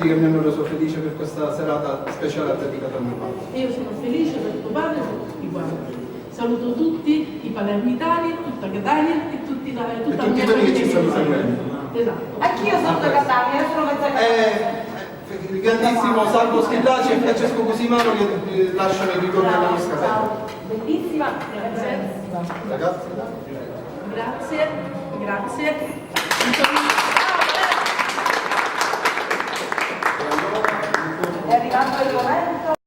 Che mi hanno reso felice per questa serata speciale dedicata a mio padre. Io sono felice per tuo padre e per tutti quanti. Saluto tutti i palermitani, tutta Catania e tutta E la tutti mia quelli che ci famiglia. stanno seguendo. Esatto. Anch'io sono da Catania, sono mezza Catania. Il grandissimo Salvo Schillaci e Francesco Cusimano che lasciano il ritorno alla nostra casa. Bellissima. Ragazzi. Grazie, grazie. È arrivato il momento.